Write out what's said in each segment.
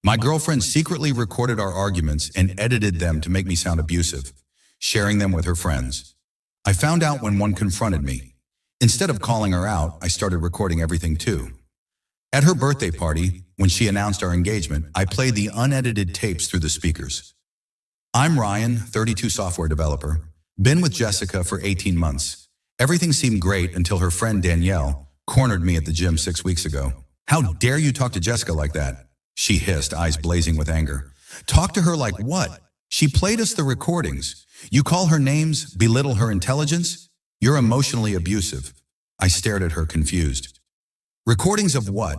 My girlfriend secretly recorded our arguments and edited them to make me sound abusive, sharing them with her friends. I found out when one confronted me. Instead of calling her out, I started recording everything too. At her birthday party, when she announced our engagement, I played the unedited tapes through the speakers. I'm Ryan, 32 software developer. Been with Jessica for 18 months. Everything seemed great until her friend Danielle cornered me at the gym 6 weeks ago. How dare you talk to Jessica like that? She hissed, eyes blazing with anger. Talk to her like what? She played us the recordings. You call her names, belittle her intelligence? You're emotionally abusive. I stared at her, confused. Recordings of what?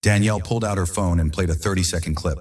Danielle pulled out her phone and played a 30-second clip.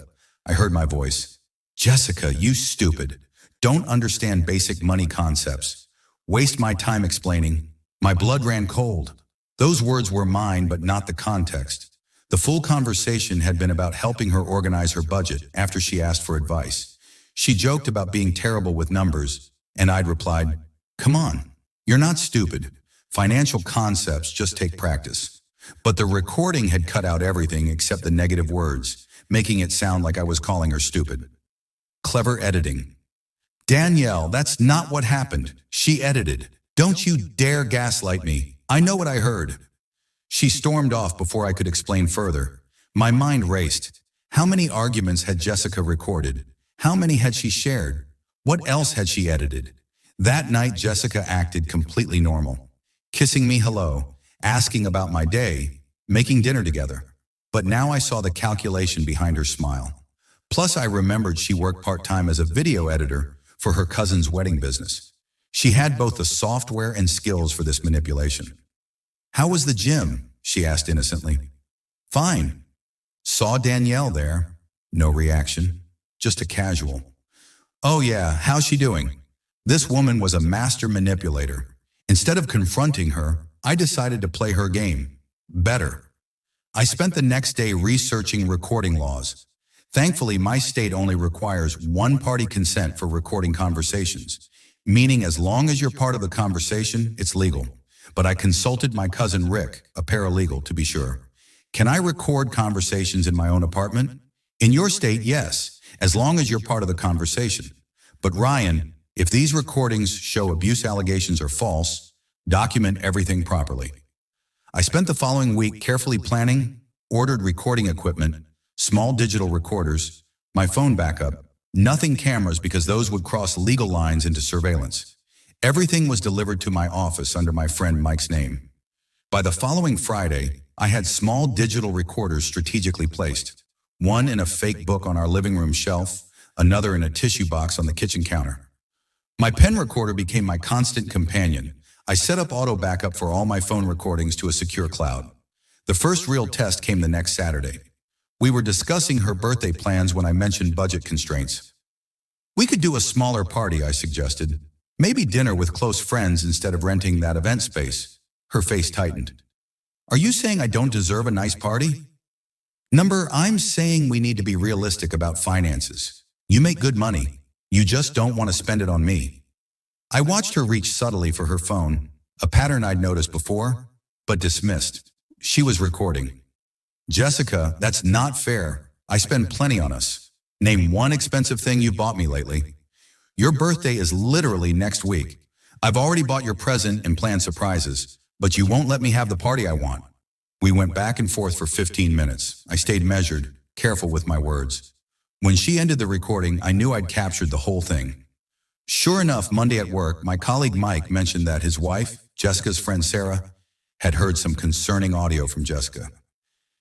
I heard my voice. Jessica, you stupid. Don't understand basic money concepts. Waste my time explaining. My blood ran cold. Those words were mine, but not the context. The full conversation had been about helping her organize her budget after she asked for advice. She joked about being terrible with numbers, and I'd replied, "Come on, you're not stupid. Financial concepts just take practice." But the recording had cut out everything except the negative words, making it sound like I was calling her stupid. Clever editing. Danielle, that's not what happened. She edited. Don't you dare gaslight me. I know what I heard. She stormed off before I could explain further. My mind raced. How many arguments had Jessica recorded? How many had she shared? What else had she edited? That night, Jessica acted completely normal. Kissing me hello, asking about my day, making dinner together. But now I saw the calculation behind her smile. Plus, I remembered she worked part-time as a video editor for her cousin's wedding business. She had both the software and skills for this manipulation. How was the gym? She asked innocently. Fine. Saw Danielle there. No reaction. Just a casual. Oh yeah, how's she doing? This woman was a master manipulator. Instead of confronting her, I decided to play her game. Better. I spent the next day researching recording laws. Thankfully, my state only requires one-party consent for recording conversations, meaning as long as you're part of the conversation, it's legal. But I consulted my cousin Rick, a paralegal, to be sure. Can I record conversations in my own apartment? In your state, yes, as long as you're part of the conversation. But Ryan, if these recordings show abuse allegations are false, document everything properly. I spent the following week carefully planning, ordered recording equipment, small digital recorders, my phone backup, nothing cameras because those would cross legal lines into surveillance. Everything was delivered to my office under my friend Mike's name. By the following Friday, I had small digital recorders strategically placed. One in a fake book on our living room shelf, another in a tissue box on the kitchen counter. My pen recorder became my constant companion. I set up auto backup for all my phone recordings to a secure cloud. The first real test came the next Saturday. We were discussing her birthday plans when I mentioned budget constraints. We could do a smaller party, I suggested. Maybe dinner with close friends instead of renting that event space. Her face tightened. Are you saying I don't deserve a nice party? I'm saying we need to be realistic about finances. You make good money. You just don't want to spend it on me. I watched her reach subtly for her phone, a pattern I'd noticed before, but dismissed. She was recording. Jessica, that's not fair. I spend plenty on us. Name one expensive thing you bought me lately. Your birthday is literally next week. I've already bought your present and planned surprises, but you won't let me have the party I want. We went back and forth for 15 minutes. I stayed measured, careful with my words. When she ended the recording, I knew I'd captured the whole thing. Sure enough, Monday at work, my colleague Mike mentioned that his wife, Jessica's friend Sarah, had heard some concerning audio from Jessica.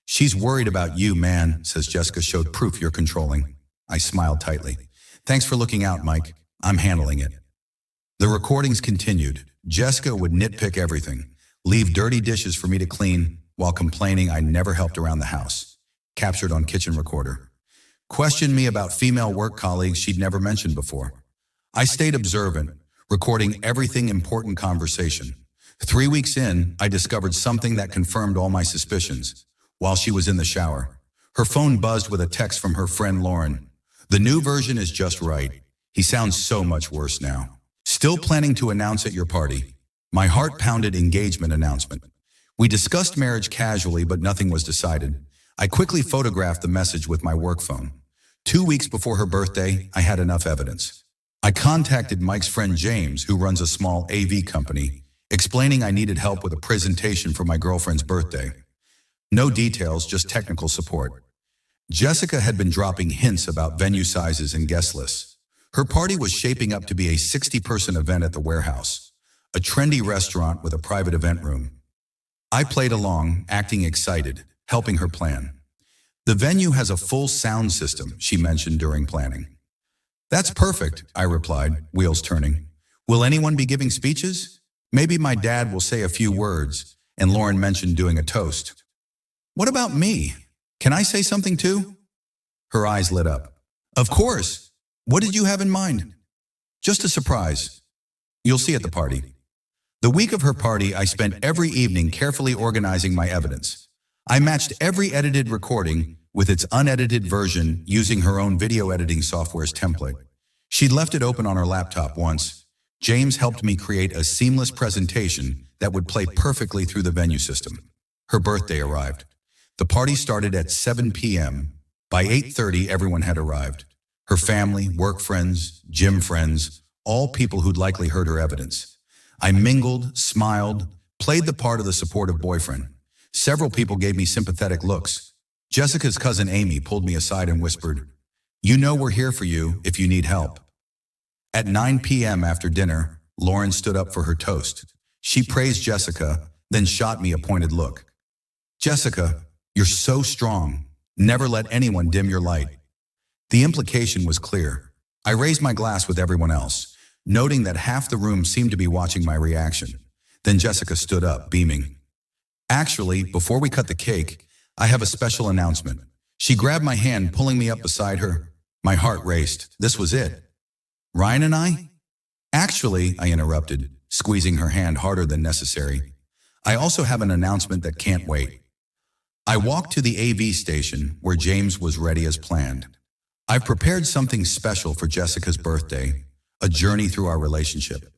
She's worried about you, man, says Jessica showed proof you're controlling. I smiled tightly. Thanks for looking out, Mike. I'm handling it. The recordings continued. Jessica would nitpick everything, leave dirty dishes for me to clean, while complaining I never helped around the house. Captured on kitchen recorder. Questioned me about female work colleagues she'd never mentioned before. I stayed observant, recording everything important conversation. 3 weeks in, I discovered something that confirmed all my suspicions. While she was in the shower, her phone buzzed with a text from her friend Lauren. The new version is just right. He sounds so much worse now. Still planning to announce at your party. My heart pounded engagement announcement. We discussed marriage casually, but nothing was decided. I quickly photographed the message with my work phone. 2 weeks before her birthday, I had enough evidence. I contacted Mike's friend James, who runs a small AV company, explaining I needed help with a presentation for my girlfriend's birthday. No details, just technical support. Jessica had been dropping hints about venue sizes and guest lists. Her party was shaping up to be a 60-person event at the Warehouse, a trendy restaurant with a private event room. I played along, acting excited, helping her plan. The venue has a full sound system, she mentioned during planning. That's perfect, I replied, wheels turning. Will anyone be giving speeches? Maybe my dad will say a few words, and Lauren mentioned doing a toast. What about me? Can I say something too? Her eyes lit up. Of course. What did you have in mind? Just a surprise. You'll see at the party. The week of her party, I spent every evening carefully organizing my evidence. I matched every edited recording with its unedited version using her own video editing software's template. She'd left it open on her laptop once. James helped me create a seamless presentation that would play perfectly through the venue system. Her birthday arrived. The party started at 7 p.m. By 8:30, everyone had arrived. Her family, work friends, gym friends, all people who'd likely heard her evidence. I mingled, smiled, played the part of the supportive boyfriend. Several people gave me sympathetic looks. Jessica's cousin Amy pulled me aside and whispered, "You know we're here for you if you need help." At 9 p.m. after dinner, Lauren stood up for her toast. She praised Jessica, then shot me a pointed look. "Jessica, you're so strong. Never let anyone dim your light." The implication was clear. I raised my glass with everyone else, noting that half the room seemed to be watching my reaction. Then Jessica stood up, beaming. "Actually, before we cut the cake, I have a special announcement." She grabbed my hand, pulling me up beside her. My heart raced. This was it. "Ryan and I?" "Actually," I interrupted, squeezing her hand harder than necessary, "I also have an announcement that can't wait." I walked to the AV station where James was ready as planned. I've prepared something special for Jessica's birthday, a journey through our relationship.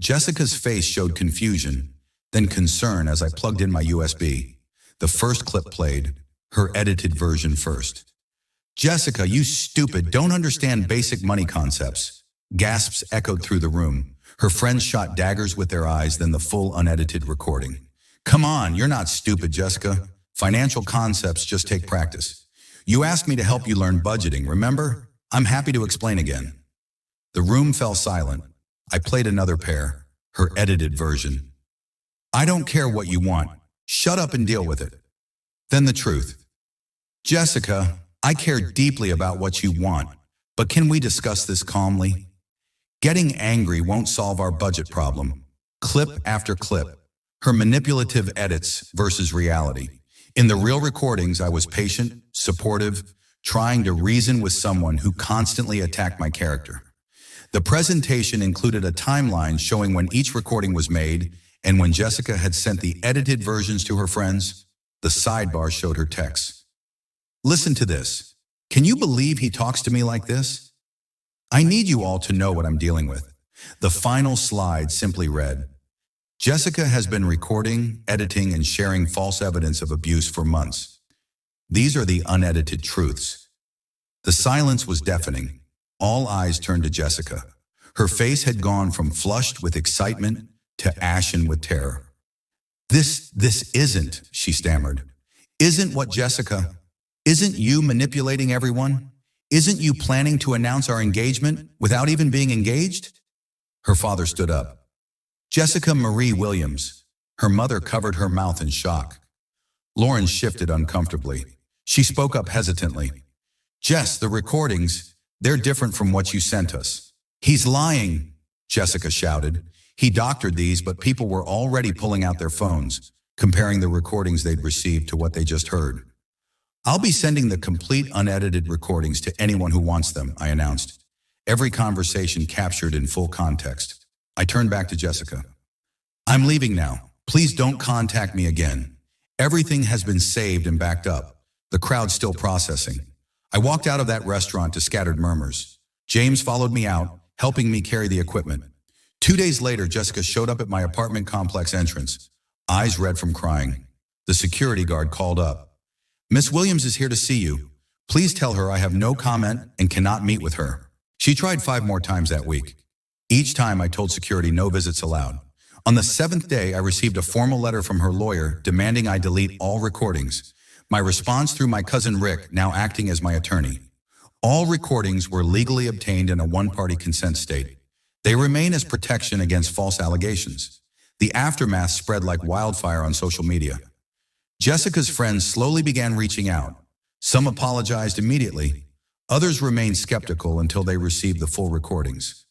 Jessica's face showed confusion, then concern as I plugged in my USB. The first clip played, her edited version first. "Jessica, you stupid, don't understand basic money concepts." Gasps echoed through the room. Her friends shot daggers with their eyes, then the full unedited recording. "Come on, you're not stupid, Jessica. Financial concepts just take practice. You asked me to help you learn budgeting, remember? I'm happy to explain again." The room fell silent. I played another pair, her edited version. "I don't care what you want. Shut up and deal with it." Then the truth. "Jessica, I care deeply about what you want, but can we discuss this calmly? Getting angry won't solve our budget problem." Clip after clip. Her manipulative edits versus reality. In the real recordings, I was patient, supportive, trying to reason with someone who constantly attacked my character. The presentation included a timeline showing when each recording was made and when Jessica had sent the edited versions to her friends. The sidebar showed her texts. "Listen to this. Can you believe he talks to me like this? I need you all to know what I'm dealing with." The final slide simply read, "Jessica has been recording, editing, and sharing false evidence of abuse for months. These are the unedited truths." The silence was deafening. All eyes turned to Jessica. Her face had gone from flushed with excitement to ashen with terror. This isn't," she stammered. "Isn't what Jessica? Isn't you manipulating everyone? Isn't you planning to announce our engagement without even being engaged?" Her father stood up. "Jessica Marie Williams." Her mother covered her mouth in shock. Lauren shifted uncomfortably. She spoke up hesitantly. "Jess, the recordings, they're different from what you sent us." "He's lying," Jessica shouted. "He doctored these, but people were already pulling out their phones, comparing the recordings they'd received to what they just heard." "I'll be sending the complete unedited recordings to anyone who wants them," I announced. Every conversation captured in full context. I turned back to Jessica. "I'm leaving now. Please don't contact me again. Everything has been saved and backed up." The crowd's still processing. I walked out of that restaurant to scattered murmurs. James followed me out, helping me carry the equipment. 2 days later, Jessica showed up at my apartment complex entrance, eyes red from crying. The security guard called up. "Miss Williams is here to see you. Please tell her I have no comment and cannot meet with her. She tried 5 more times that week. Each time I told security no visits allowed. On the 7th day, I received a formal letter from her lawyer demanding I delete all recordings. My response through my cousin Rick, now acting as my attorney. All recordings were legally obtained in a one-party consent state. They remain as protection against false allegations. The aftermath spread like wildfire on social media. Jessica's friends slowly began reaching out. Some apologized immediately. Others remained skeptical until they received the full recordings.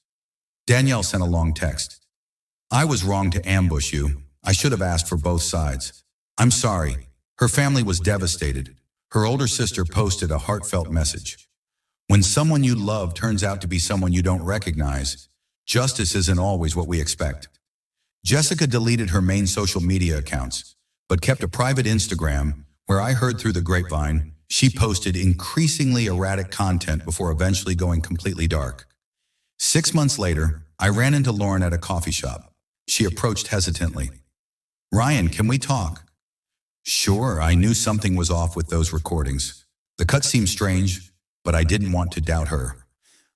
Danielle sent a long text. I was wrong to ambush you. I should have asked for both sides. I'm sorry. Her family was devastated. Her older sister posted a heartfelt message. When someone you love turns out to be someone you don't recognize, justice isn't always what we expect. Jessica deleted her main social media accounts, but kept a private Instagram where I heard through the grapevine she posted increasingly erratic content before eventually going completely dark. 6 months later, I ran into Lauren at a coffee shop. She approached hesitantly. Ryan, can we talk? Sure, I knew something was off with those recordings. The cut seemed strange, but I didn't want to doubt her.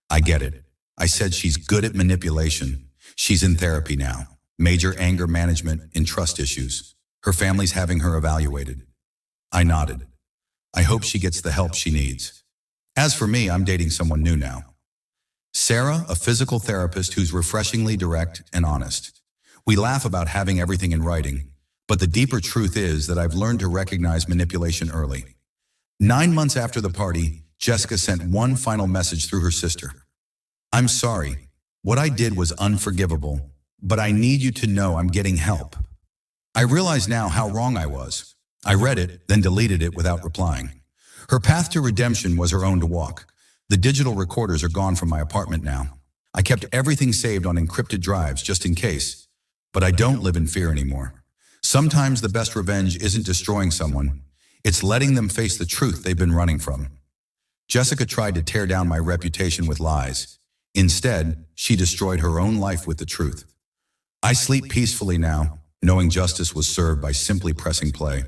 I get it. I said she's good at manipulation. She's in therapy now. Major anger management and trust issues. Her family's having her evaluated. I nodded. I hope she gets the help she needs. As for me, I'm dating someone new now. Sarah, a physical therapist who's refreshingly direct and honest. We laugh about having everything in writing, but the deeper truth is that I've learned to recognize manipulation early. 9 months after the party, Jessica sent one final message through her sister. I'm sorry. What I did was unforgivable, but I need you to know I'm getting help. I realize now how wrong I was. I read it, then deleted it without replying. Her path to redemption was her own to walk. The digital recorders are gone from my apartment now. I kept everything saved on encrypted drives just in case, but I don't live in fear anymore. Sometimes the best revenge isn't destroying someone, it's letting them face the truth they've been running from. Jessica tried to tear down my reputation with lies. Instead, she destroyed her own life with the truth. I sleep peacefully now, knowing justice was served by simply pressing play.